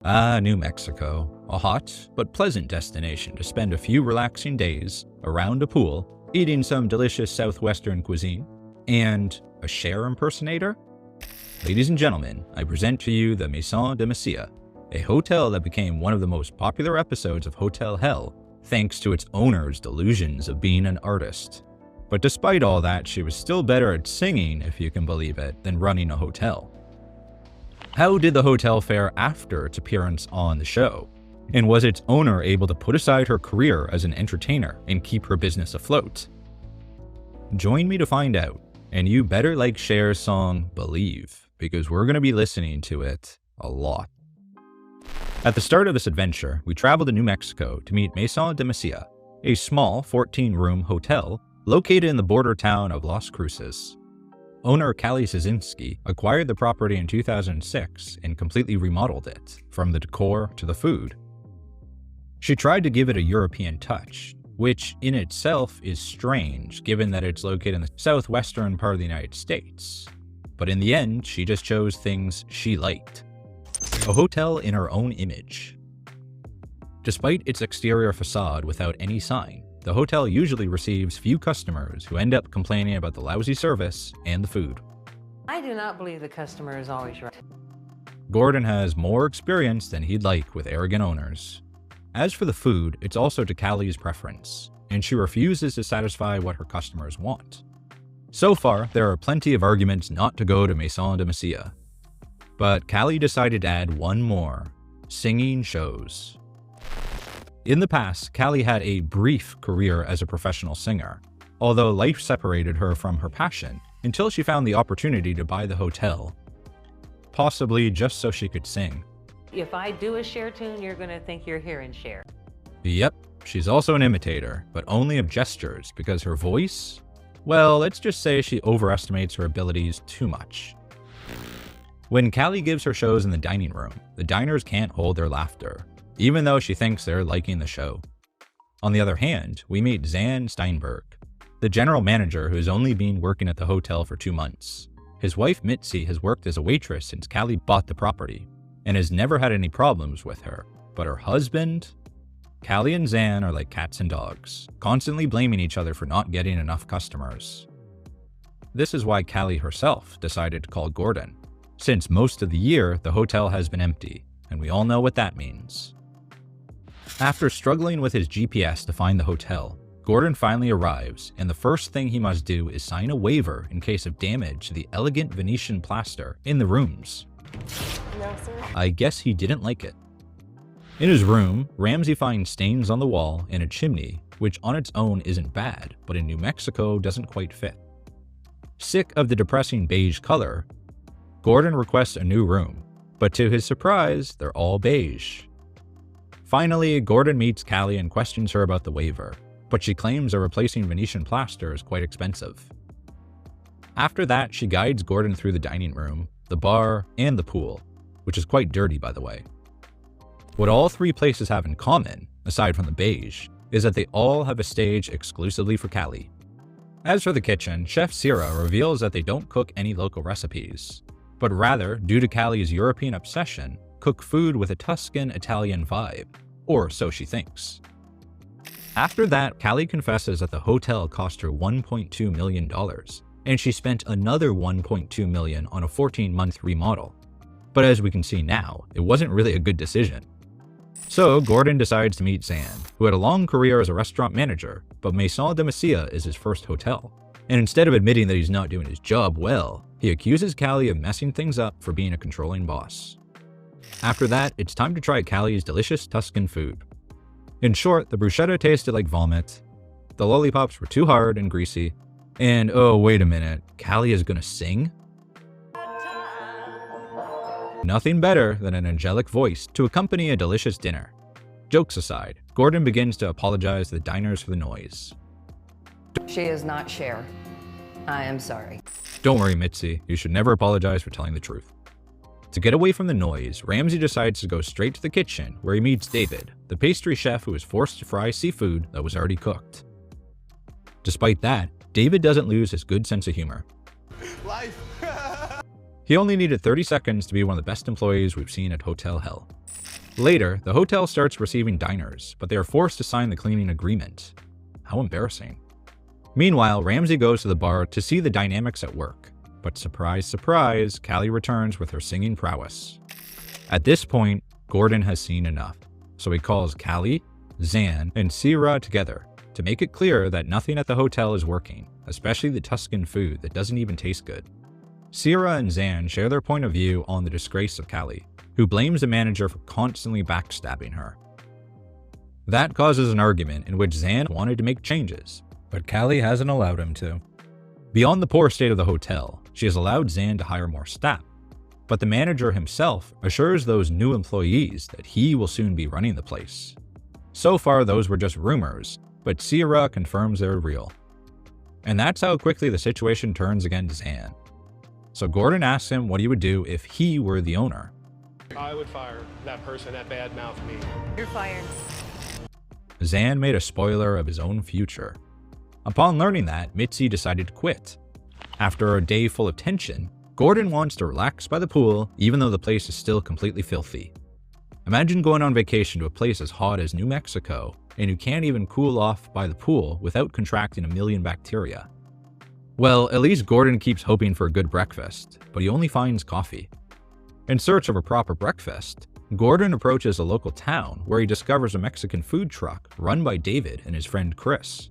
New Mexico, a hot but pleasant destination to spend a few relaxing days around a pool, eating some delicious southwestern cuisine, and a Cher impersonator? Ladies and gentlemen, I present to you the Meson De Mesilla, a hotel that became one of the most popular episodes of Hotel Hell thanks to its owner's delusions of being an artist. But despite all that, she was still better at singing, if you can believe it, than running a hotel. How did the hotel fare after its appearance on the show? And was its owner able to put aside her career as an entertainer and keep her business afloat? Join me to find out, and you better like Cher's song Believe, because we're going to be listening to it a lot. At the start of this adventure, we traveled to New Mexico to meet Meson De Mesilla, a small 14-room hotel located in the border town of Las Cruces. Owner Cali Szczawinski acquired the property in 2006 and completely remodeled it, from the decor to the food. She tried to give it a European touch, which in itself is strange given that it's located in the southwestern part of the United States. But in the end, she just chose things she liked. A hotel in her own image. Despite its exterior facade without any sign, the hotel usually receives few customers who end up complaining about the lousy service and the food. I do not believe the customer is always right. Gordon has more experience than he'd like with arrogant owners. As for the food, it's also to Cali's preference, and she refuses to satisfy what her customers want. So far, there are plenty of arguments not to go to Meson De Mesilla. But Cali decided to add one more: singing shows. In the past, Cali had a brief career as a professional singer, although life separated her from her passion until she found the opportunity to buy the hotel, possibly just so she could sing. If I do a Cher tune, you're going to think you're hearing Cher. Yep, she's also an imitator, but only of gestures because her voice, well, let's just say she overestimates her abilities too much. When Cali gives her shows in the dining room, the diners can't hold their laughter, even though she thinks they're liking the show. On the other hand, we meet Zan Steinberg, the general manager who has only been working at the hotel for 2 months. His wife Mitzi has worked as a waitress since Cali bought the property, and has never had any problems with her. But her husband? Cali and Zan are like cats and dogs, constantly blaming each other for not getting enough customers. This is why Cali herself decided to call Gordon, since most of the year the hotel has been empty, and we all know what that means. After struggling with his GPS to find the hotel, Gordon finally arrives, and the first thing he must do is sign a waiver in case of damage to the elegant Venetian plaster in the rooms. No, sir. I guess he didn't like it. In his room, Ramsay finds stains on the wall and a chimney, which on its own isn't bad, but in New Mexico doesn't quite fit. Sick of the depressing beige color, Gordon requests a new room, but to his surprise, they're all beige. Finally, Gordon meets Cali and questions her about the waiver, but she claims a replacing Venetian plaster is quite expensive. After that, she guides Gordon through the dining room, the bar, and the pool, which is quite dirty by the way. What all three places have in common, aside from the beige, is that they all have a stage exclusively for Cali. As for the kitchen, Chef Sierra reveals that they don't cook any local recipes, but rather, due to Cali's European obsession, cook food with a Tuscan Italian vibe, or so she thinks. After that, Cali confesses that the hotel cost her $1.2 million, and she spent another $1.2 million on a 14-month remodel. But as we can see now, it wasn't really a good decision. So Gordon decides to meet Zan, who had a long career as a restaurant manager, but Meson De Mesilla is his first hotel. And instead of admitting that he's not doing his job well, he accuses Cali of messing things up for being a controlling boss. After that, it's time to try Cali's delicious Tuscan food. In short, the bruschetta tasted like vomit, the lollipops were too hard and greasy, and oh wait a minute, Cali is gonna sing? Nothing better than an angelic voice to accompany a delicious dinner. Jokes aside, Gordon begins to apologize to the diners for the noise. She is not Cher. I am sorry. Don't worry, Mitzi, you should never apologize for telling the truth. To get away from the noise, Ramsay decides to go straight to the kitchen where he meets David, the pastry chef who was forced to fry seafood that was already cooked. Despite that, David doesn't lose his good sense of humor. Life. He only needed 30 seconds to be one of the best employees we've seen at Hotel Hell. Later, the hotel starts receiving diners, but they are forced to sign the cleaning agreement. How embarrassing. Meanwhile, Ramsay goes to the bar to see the dynamics at work. But surprise, surprise, Cali returns with her singing prowess. At this point, Gordon has seen enough, so he calls Cali, Zan, and Cher together to make it clear that nothing at the hotel is working, especially the Tuscan food that doesn't even taste good. Cher and Zan share their point of view on the disgrace of Cali, who blames the manager for constantly backstabbing her. That causes an argument in which Zan wanted to make changes, but Cali hasn't allowed him to. Beyond the poor state of the hotel, she has allowed Zan to hire more staff, but the manager himself assures those new employees that he will soon be running the place. So far, those were just rumors, but Cher confirms they're real. And that's how quickly the situation turns against Zan. So Gordon asks him what he would do if he were the owner. I would fire that person that badmouthed me. You're fired. Zan made a spoiler of his own future. Upon learning that, Mitzi decided to quit. After a day full of tension, Gordon wants to relax by the pool even though the place is still completely filthy. Imagine going on vacation to a place as hot as New Mexico and you can't even cool off by the pool without contracting 1 million bacteria. Well, at least Gordon keeps hoping for a good breakfast, but he only finds coffee. In search of a proper breakfast, Gordon approaches a local town where he discovers a Mexican food truck run by David and his friend Chris.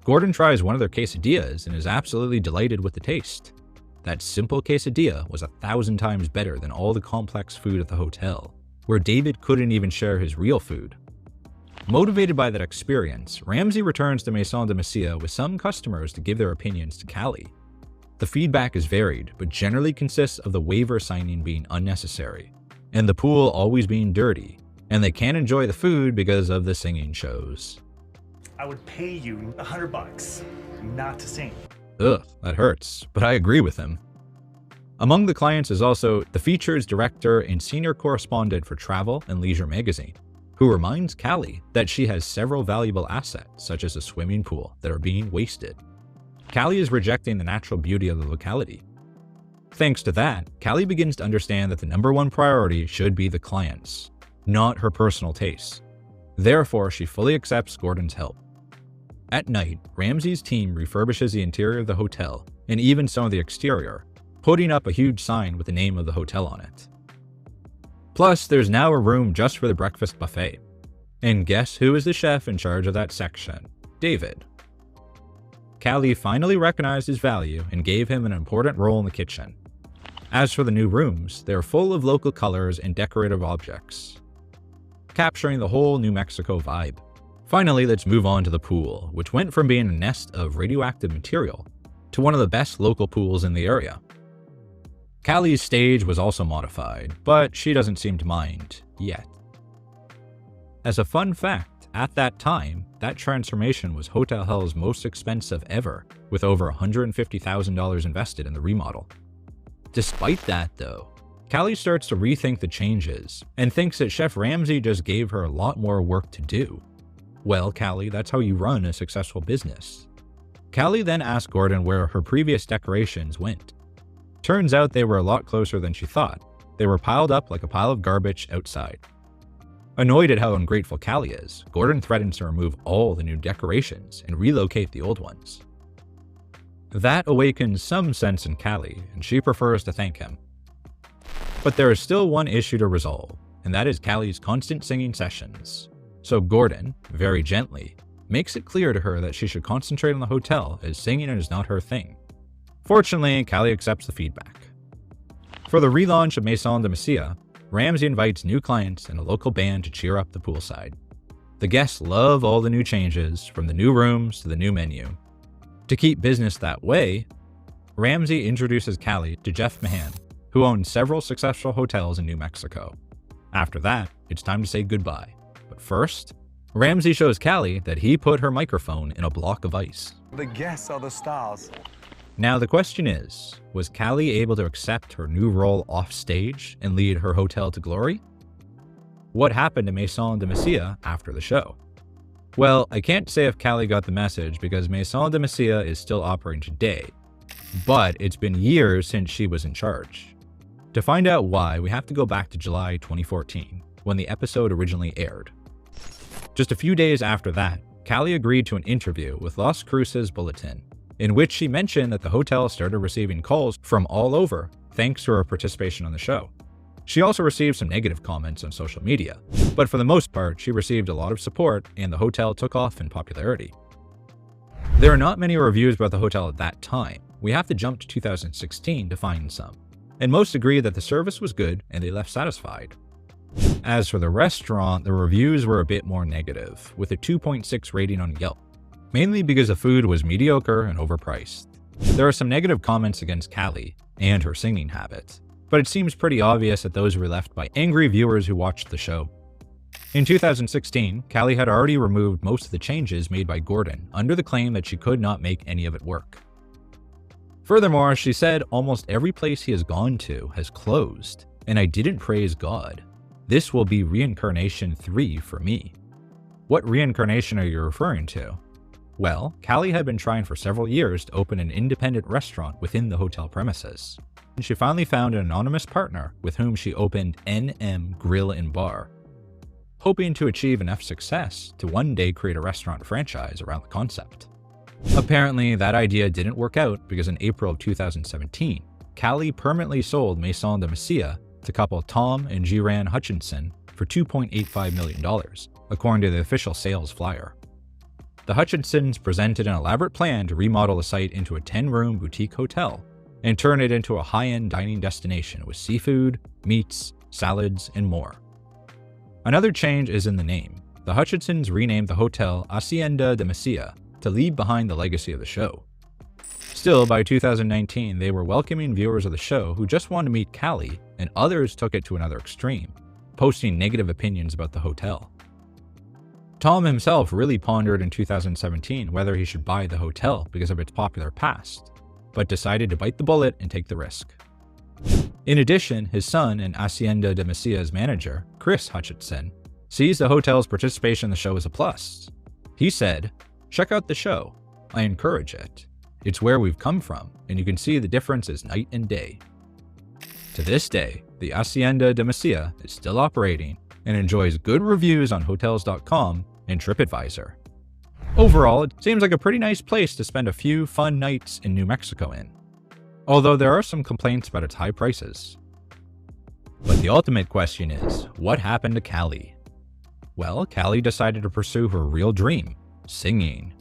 Gordon tries one of their quesadillas and is absolutely delighted with the taste. That simple quesadilla was 1,000 times better than all the complex food at the hotel, where David couldn't even share his real food. Motivated by that experience, Ramsay returns to Meson De Mesilla with some customers to give their opinions to Cali. The feedback is varied, but generally consists of the waiver signing being unnecessary, and the pool always being dirty, and they can't enjoy the food because of the singing shows. I would pay you $100 not to sing. Ugh, that hurts, but I agree with him. Among the clients is also the features director and senior correspondent for Travel and Leisure magazine, who reminds Cali that she has several valuable assets, such as a swimming pool, that are being wasted. Cali is rejecting the natural beauty of the locality. Thanks to that, Cali begins to understand that the #1 priority should be the clients, not her personal tastes. Therefore, she fully accepts Gordon's help. At night, Ramsay's team refurbishes the interior of the hotel and even some of the exterior, putting up a huge sign with the name of the hotel on it. Plus, there's now a room just for the breakfast buffet. And guess who is the chef in charge of that section? David. Cali finally recognized his value and gave him an important role in the kitchen. As for the new rooms, they are full of local colors and decorative objects, capturing the whole New Mexico vibe. Finally, let's move on to the pool, which went from being a nest of radioactive material to one of the best local pools in the area. Cali's stage was also modified, but she doesn't seem to mind yet. As a fun fact, at that time, that transformation was Hotel Hell's most expensive ever, with over $150,000 invested in the remodel. Despite that though, Cali starts to rethink the changes and thinks that Chef Ramsay just gave her a lot more work to do. Well, Cali, that's how you run a successful business. Cali then asks Gordon where her previous decorations went. Turns out they were a lot closer than she thought. They were piled up like a pile of garbage outside. Annoyed at how ungrateful Cali is, Gordon threatens to remove all the new decorations and relocate the old ones. That awakens some sense in Cali, and she prefers to thank him. But there is still one issue to resolve, and that is Cali's constant singing sessions. So Gordon, very gently, makes it clear to her that she should concentrate on the hotel as singing is not her thing. Fortunately, Cali accepts the feedback. For the relaunch of Meson De Mesilla, Ramsay invites new clients and a local band to cheer up the poolside. The guests love all the new changes, from the new rooms to the new menu. To keep business that way, Ramsay introduces Cali to Jeff Mahan, who owns several successful hotels in New Mexico. After that, it's time to say goodbye. But first, Ramsay shows Cali that he put her microphone in a block of ice. The guests are the stars. Now the question is, was Cali able to accept her new role off stage and lead her hotel to glory? What happened to Meson De Mesilla after the show? Well, I can't say if Cali got the message because Meson De Mesilla is still operating today, but it's been years since she was in charge. To find out why, we have to go back to July 2014, when the episode originally aired. Just a few days after that, Cali agreed to an interview with Las Cruces Bulletin, in which she mentioned that the hotel started receiving calls from all over thanks to her participation on the show. She also received some negative comments on social media, but for the most part, she received a lot of support and the hotel took off in popularity. There are not many reviews about the hotel at that time. We have to jump to 2016 to find some, and most agree that the service was good and they left satisfied. As for the restaurant, the reviews were a bit more negative, with a 2.6 rating on Yelp, mainly because the food was mediocre and overpriced. There are some negative comments against Cali and her singing habits, but it seems pretty obvious that those were left by angry viewers who watched the show. In 2016, Cali had already removed most of the changes made by Gordon under the claim that she could not make any of it work. Furthermore, she said almost every place he has gone to has closed, and I didn't praise God. This will be reincarnation 3 for me. What reincarnation are you referring to? Well, Cali had been trying for several years to open an independent restaurant within the hotel premises, and she finally found an anonymous partner with whom she opened NM Grill and Bar, hoping to achieve enough success to one day create a restaurant franchise around the concept. Apparently, that idea didn't work out because in April of 2017, Cali permanently sold Meson De Mesilla to couple Tom and Jiran Hutchinson for $2.85 million, according to the official sales flyer. The Hutchinsons presented an elaborate plan to remodel the site into a 10-room boutique hotel and turn it into a high-end dining destination with seafood, meats, salads, and more. Another change is in the name. The Hutchinsons renamed the hotel Hacienda de Mesilla to leave behind the legacy of the show. Still, by 2019, they were welcoming viewers of the show who just wanted to meet Cali, and others took it to another extreme, posting negative opinions about the hotel. Tom himself really pondered in 2017 whether he should buy the hotel because of its popular past, but decided to bite the bullet and take the risk. In addition, his son and Hacienda de Mesilla's manager, Chris Hutchinson, sees the hotel's participation in the show as a plus. He said, "Check out the show. I encourage it. It's where we've come from, and you can see the differences night and day." To this day, the Hacienda de Mesilla is still operating and enjoys good reviews on Hotels.com and TripAdvisor. Overall, it seems like a pretty nice place to spend a few fun nights in New Mexico in, although there are some complaints about its high prices. But the ultimate question is, what happened to Cali? Well, Cali decided to pursue her real dream, singing.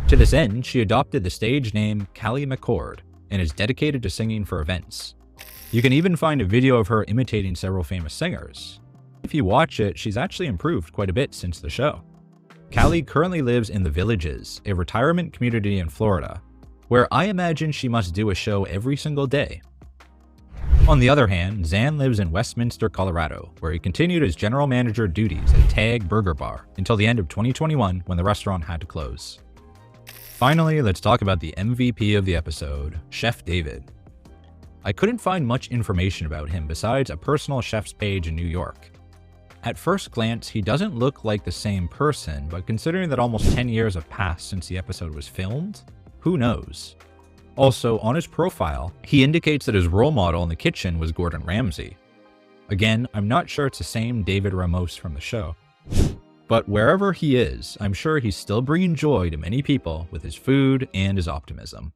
To this end, she adopted the stage name Cali McCord and is dedicated to singing for events. You can even find a video of her imitating several famous singers. If you watch it, she's actually improved quite a bit since the show. Cali currently lives in the Villages, a retirement community in Florida, where I imagine she must do a show every single day. On the other hand, Zan lives in Westminster, Colorado, where he continued his general manager duties at Tag Burger Bar until the end of 2021 when the restaurant had to close. Finally, let's talk about the MVP of the episode, Chef David. I couldn't find much information about him besides a personal chef's page in New York. At first glance, he doesn't look like the same person, but considering that almost 10 years have passed since the episode was filmed, who knows? Also, on his profile, he indicates that his role model in the kitchen was Gordon Ramsay. Again, I'm not sure it's the same David Ramos from the show. But wherever he is, I'm sure he's still bringing joy to many people with his food and his optimism.